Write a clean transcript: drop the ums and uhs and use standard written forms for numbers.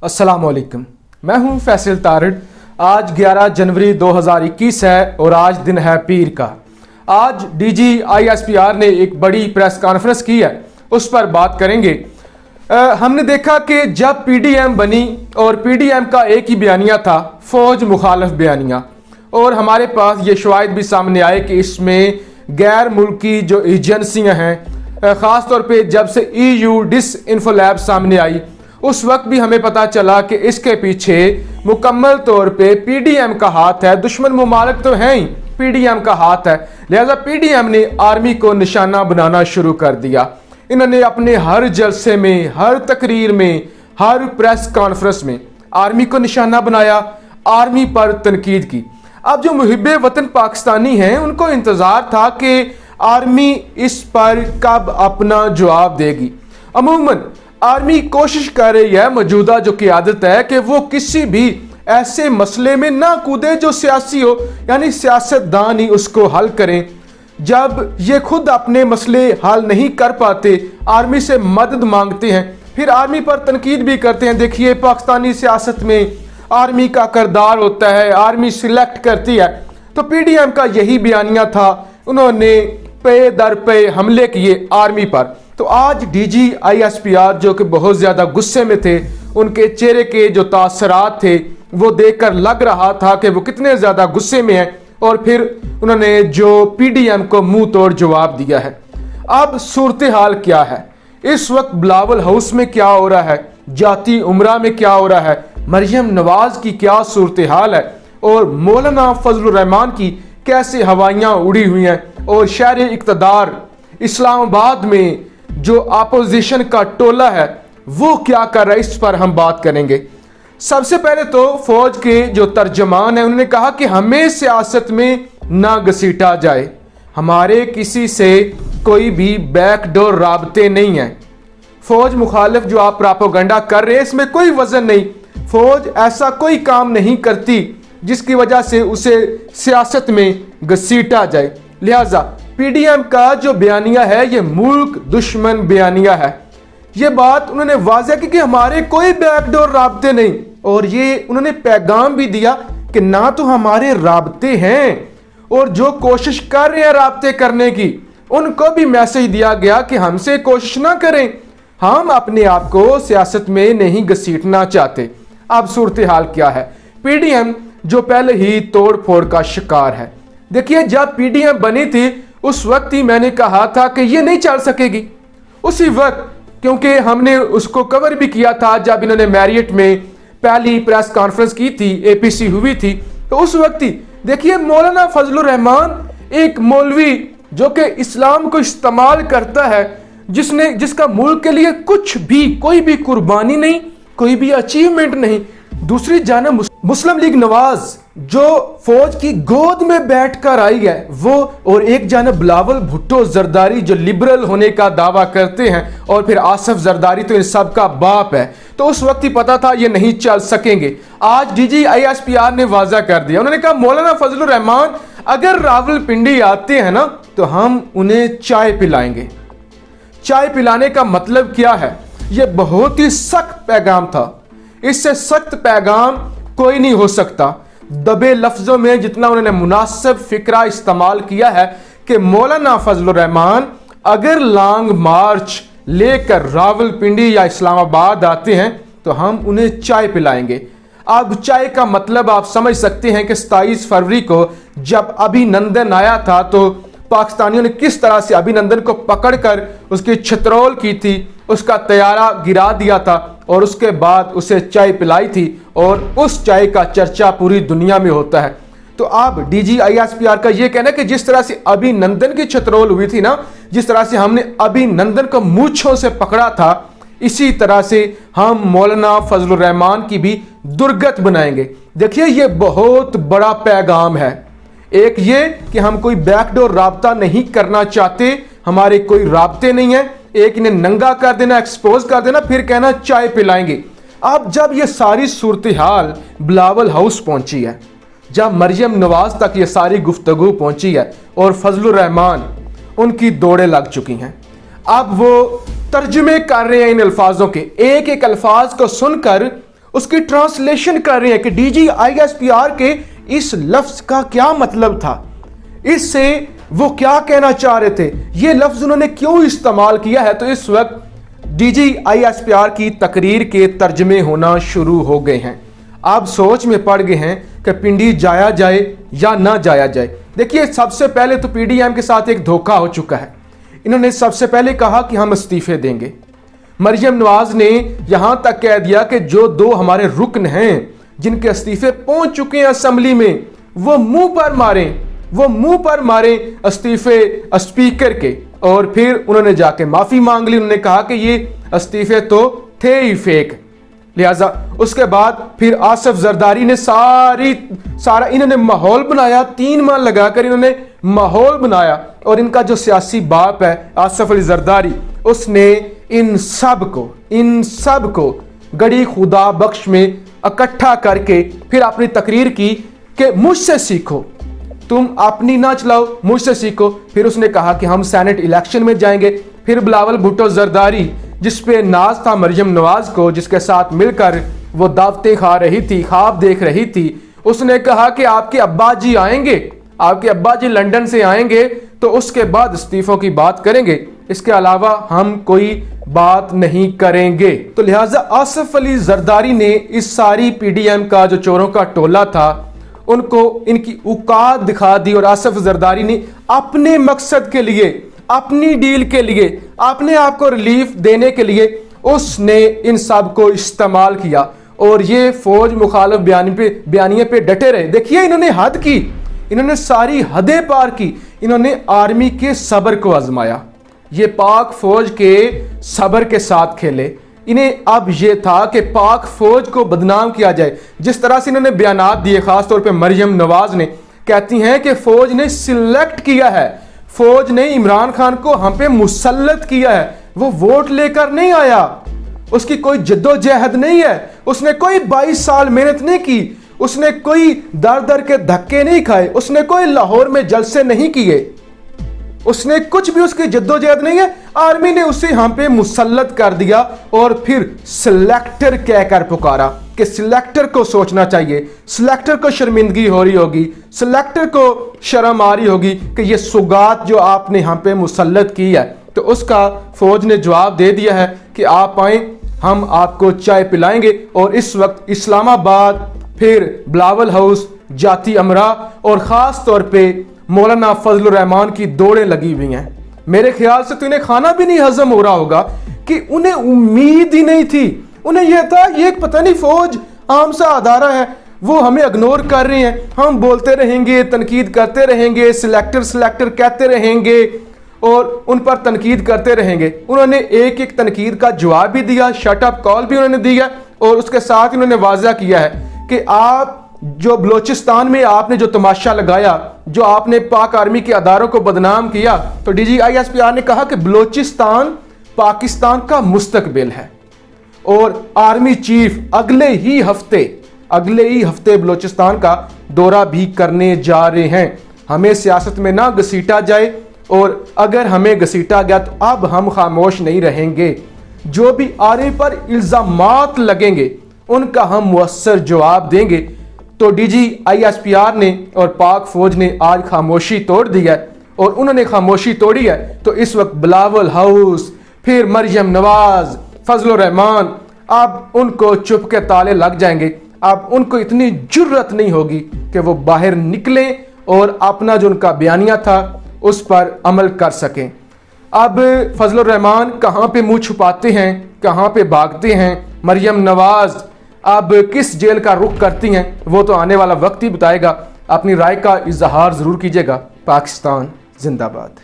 अस्सलाम वालेकुम, मैं हूं फैसल तारड़। आज 11 जनवरी 2021 है और आज दिन है पीर का। आज DGISPR ने एक बड़ी प्रेस कॉन्फ्रेंस की है, उस पर बात करेंगे। हमने देखा कि जब PDM बनी और PDM का एक ही बयानिया था, फौज मुखालफ बयानिया, और हमारे पास ये शवाहिद भी सामने आए कि इसमें गैर मुल्की जो एजेंसियां हैं, ख़ास तौर पे जब से EU डिसइंफोलैब सामने आई उस वक्त भी हमें पता चला कि इसके पीछे मुकम्मल तौर पे PDM का हाथ है। दुश्मन मुमालिक तो हैं ही, PDM का हाथ है। लिहाजा PDM ने आर्मी को निशाना बनाना शुरू कर दिया। इन्होंने अपने हर जलसे में, हर तकरीर में, हर प्रेस कॉन्फ्रेंस में आर्मी को निशाना बनाया, आर्मी पर तनकीद की। अब जो मुहिब्बे वतन पाकिस्तानी हैं उनको इंतज़ार था कि आर्मी इस पर कब अपना जवाब देगी। अमूमन आर्मी कोशिश कर रही है, मौजूदा जो क़यादत है, कि वो किसी भी ऐसे मसले में ना कूदे जो सियासी हो, यानी सियासतदान ही उसको हल करें। जब ये खुद अपने मसले हल नहीं कर पाते, आर्मी से मदद मांगते हैं, फिर आर्मी पर तनकीद भी करते हैं। देखिए पाकिस्तानी सियासत में आर्मी का किरदार होता है, आर्मी सिलेक्ट करती है। तो PDM का यही बयानिया था, उन्होंने पे दर पे हमले किए आर्मी पर। तो आज DGISPR जो कि बहुत ज़्यादा गुस्से में थे, उनके चेहरे के जो तासरात थे वो देखकर लग रहा था कि वो कितने ज़्यादा गुस्से में हैं, और फिर उन्होंने जो PDM को मुंह तोड़ जवाब दिया है। अब सूरत हाल क्या है इस वक्त? बिलावल हाउस में क्या हो रहा है, जाती उमरा में क्या हो रहा है, मरियम नवाज की क्या सूरत हाल है, और मौलाना फजलुर रहमान की कैसे हवाइयाँ उड़ी हुई हैं, और शहर इक़्तिदार इस्लामाबाद में जो अपोजिशन का टोला है वो क्या कर रहा है, इस पर हम बात करेंगे। सबसे पहले तो फौज के जो तर्जमान है उन्होंने कहा कि हमें सियासत में ना घसीटा जाए, हमारे किसी से कोई भी बैकडोर राबते नहीं है। फौज मुखालिफ जो आप प्रोपेगेंडा कर रहे हैं इसमें कोई वजन नहीं। फौज ऐसा कोई काम नहीं करती जिसकी वजह से उसे सियासत में घसीटा जाए। लिहाजा PDM का जो बयानिया है ये मुल्क दुश्मन बयानिया है। ये बात उन्होंने वाज़ेह की कि हमारे कोई बैकडोर राबते नहीं, और ये उन्होंने पैगाम भी दिया कि ना तो हमारे राबते हैं, और जो कोशिश कर रहे हैं राबते करने की उनको भी मैसेज दिया गया कि हमसे कोशिश ना करें, हम अपने आप को सियासत में नहीं घसीटना चाहते। अब सूरत हाल क्या है? PDM जो पहले ही तोड़ फोड़ का शिकार है। देखिए जब PDM बनी थी उस वक्त ही मैंने कहा था कि ये नहीं चल सकेगी। उसी वक्त, क्योंकि हमने उसको कवर भी किया था जब इन्होंने मैरियट में पहली प्रेस कॉन्फ्रेंस की थी, APC हुई थी, तो उस वक्त ही देखिए मौलाना फजलुर रहमान एक मौलवी जो कि इस्लाम को इस्तेमाल करता है, जिसका मुल्क के लिए कुछ भी, कोई भी कुर्बानी नहीं, कोई भी अचीवमेंट नहीं। दूसरी जानब मुस्लिम लीग नवाज जो फौज की गोद में बैठकर आई है वो, और एक जानब बिलावल भुट्टो जरदारी जो लिबरल होने का दावा करते हैं, और फिर आसफ जरदारी तो इन सब का बाप है। तो उस वक्त ही पता था ये नहीं चल सकेंगे। आज DGISPR ने वाज़ा कर दिया, उन्होंने कहा मौलाना फजलुर रहमान अगर रावलपिंडी आते हैं ना तो हम उन्हें चाय पिलाएंगे। चाय पिलाने का मतलब क्या है? ये बहुत ही सख्त पैगाम था, इससे सख्त पैगाम कोई नहीं हो सकता। दबे लफ्जों में जितना उन्होंने मुनासिब फिक्रा इस्तेमाल किया है कि मौलाना फजलुर रहमान अगर लॉन्ग मार्च लेकर रावलपिंडी या इस्लामाबाद आते हैं तो हम उन्हें चाय पिलाएंगे। अब चाय का मतलब आप समझ सकते हैं कि 27 फरवरी को जब अभिनंदन आया था तो पाकिस्तानियों ने किस तरह से अभिनंदन को पकड़कर उसकी छतरोल की थी, उसका तैयारा गिरा दिया था, और उसके बाद उसे चाय पिलाई थी, और उस चाय का चर्चा पूरी दुनिया में होता है। तो अब DGISPR का ये कहना है कि जिस तरह से अभिनंदन की छतरोल हुई थी ना, जिस तरह से हमने अभिनंदन को मूंछों से पकड़ा था, इसी तरह से हम मौलाना फजलुर रहमान की भी दुर्गत बनाएंगे। देखिए ये बहुत बड़ा पैगाम है। एक ये कि हम कोई बैकडोर राब्ता नहीं करना चाहते, हमारे कोई राब्ते नहीं है। एक इन्हें नंगा कर देना, एक्सपोज कर देना, फिर कहना चाय पिलाएंगे। अब जब ये सारी सूरत हाल बिलावल हाउस पहुंची है, जब मरियम नवाज तक ये सारी गुफ्तगू पहुंची है और फजलुर रहमान उनकी दौड़ें लग चुकी हैं, अब वो तर्जुमे कर रहे हैं इन अल्फाजों के। एक एक अल्फाज को सुनकर उसकी ट्रांसलेशन कर रहे हैं कि DGISPR के इस लफ्ज का क्या मतलब था, इससे वो क्या कहना चाह रहे थे, ये लफ्ज उन्होंने क्यों इस्तेमाल किया है। तो इस वक्त DGISPR की तकरीर के तर्जमे होना शुरू हो गए हैं। आप सोच में पड़ गए हैं कि पिंडी जाया जाए या ना जाया जाए। देखिए, सबसे पहले तो PDM के साथ एक धोखा हो चुका है। इन्होंने सबसे पहले कहा कि हम इस्तीफे देंगे। मरियम नवाज ने यहां तक कह दिया कि जो 2 हमारे रुकन हैं जिनके इस्तीफे पहुंच चुके हैं असेंबली में, वो मुंह पर मारें इस्तीफे स्पीकर के। और फिर उन्होंने जाके माफी मांग ली। उन्होंने कहा कि ये इस्तीफे तो थे ही फेक। लिहाजा उसके बाद फिर आसिफ जरदारी ने सारा इन्होंने माहौल बनाया, 3 माह लगाकर इन्होंने माहौल बनाया। और इनका जो सियासी बाप है आसिफ अली जरदारी, उसने इन सब को गड़ी खुदा बख्श में इकट्ठा करके फिर अपनी तकरीर की कि मुझसे सीखो, तुम अपनी ना चलाओ, मुझसे सीखो। फिर उसने कहा कि हम सेनेट इलेक्शन में जाएंगे। फिर बिलावल भुट्टो जरदारी, जिस पे नाज था मरियम नवाज को, जिसके साथ मिलकर वो दावतें खा रही थी, ख्वाब देख रही थी, उसने कहा कि आपके अब्बा जी आएंगे, आपके अब्बा जी लंदन से आएंगे तो उसके बाद इस्तीफों की बात करेंगे, इसके अलावा हम कोई बात नहीं करेंगे। तो लिहाजा आसिफ अली जरदारी ने इस सारी PDM का जो चोरों का टोला था उनको इनकी औकात दिखा दी। और आसिफ जरदारी ने अपने मकसद के लिए, अपनी डील के लिए, अपने आप को रिलीफ देने के लिए उसने इन सब को इस्तेमाल किया। और ये फौज मुखालिफ बयानिए पे डटे रहे। देखिए, इन्होंने हद की, इन्होंने सारी हदें पार की। इन्होंने आर्मी के सब्र को आजमाया, ये पाक फौज के सब्र के साथ खेले। इन्हें अब ये था कि पाक फौज को बदनाम किया जाए। जिस तरह से इन्होंने बयानात दिए, खासतौर पे मरियम नवाज ने कहती हैं कि फौज ने सिलेक्ट किया है, फौज ने इमरान खान को हम पे मुसल्लत किया है, वो वोट लेकर नहीं आया, उसकी कोई जद्दोजहद नहीं है, उसने कोई 22 साल मेहनत नहीं की, उसने कोई दर दर के धक्के नहीं खाए, उसने कोई लाहौर में जलसे नहीं किए, उसने कुछ भी, उसकी जद्दोजहद नहीं है। आर्मी ने उसे हम पे मुसल्लत कर दिया और फिर सिलेक्टर कहकर पुकारा कि सिलेक्टर को सोचना चाहिए, सिलेक्टर को शर्मिंदगी हो रही होगी, सिलेक्टर को शर्म आ रही होगी कि ये सुगात जो आपने हम पे मुसल्लत की है। तो उसका फौज ने जवाब दे दिया है कि आप आए, हम आपको चाय पिलाएंगे। और इस वक्त इस्लामाबाद, फिर बिलावल हाउस, जाती अमरा और ख़ास तौर पे मौलाना फजलुर रहमान की दौड़ें लगी हुई हैं। मेरे ख्याल से तो इन्हें खाना भी नहीं हजम हो रहा होगा कि उन्हें उम्मीद ही नहीं थी। उन्हें यह था ये एक पता नहीं फौज आम सा अदारा है, वो हमें इग्नोर कर रहे हैं, हम बोलते रहेंगे, तनकीद करते रहेंगे, सिलेक्टर कहते रहेंगे और उन पर तनकीद करते रहेंगे। उन्होंने एक एक तनकीद का जवाब भी दिया, शट अप कॉल भी उन्होंने दिया। और उसके साथ इन्होंने वाज़ा किया है कि आप जो बलोचिस्तान में आपने जो तमाशा लगाया, जो आपने पाक आर्मी के अदारों को बदनाम किया, तो DGISPR ने कहा कि बलोचिस्तान पाकिस्तान का मुस्तकबिल है। और आर्मी चीफ अगले ही हफ्ते बलोचिस्तान का दौरा भी करने जा रहे हैं। हमें सियासत में ना घसीटा जाए, और अगर हमें घसीटा गया तो अब हम खामोश नहीं रहेंगे। जो भी आर्मी पर इल्जामात लगेंगे उनका हम मुअस्सर जवाब देंगे। तो DGISPR ने और पाक फौज ने आज खामोशी तोड़ दी है, और उन्होंने खामोशी तोड़ी है। तो इस वक्त बिलावल हाउस, फिर मरियम नवाज, फजलुर रहमान, अब उनको चुप के ताले लग जाएंगे। अब उनको इतनी जुर्रत नहीं होगी कि वो बाहर निकलें और अपना जो उनका बयानिया था उस पर अमल कर सकें। अब फजलुर रहमान कहाँ पे मुंह छुपाते हैं, कहाँ पे भागते हैं, मरियम नवाज अब किस जेल का रुख करती हैं, वो तो आने वाला वक्त ही बताएगा। अपनी राय का इजहार ज़रूर कीजिएगा। पाकिस्तान जिंदाबाद।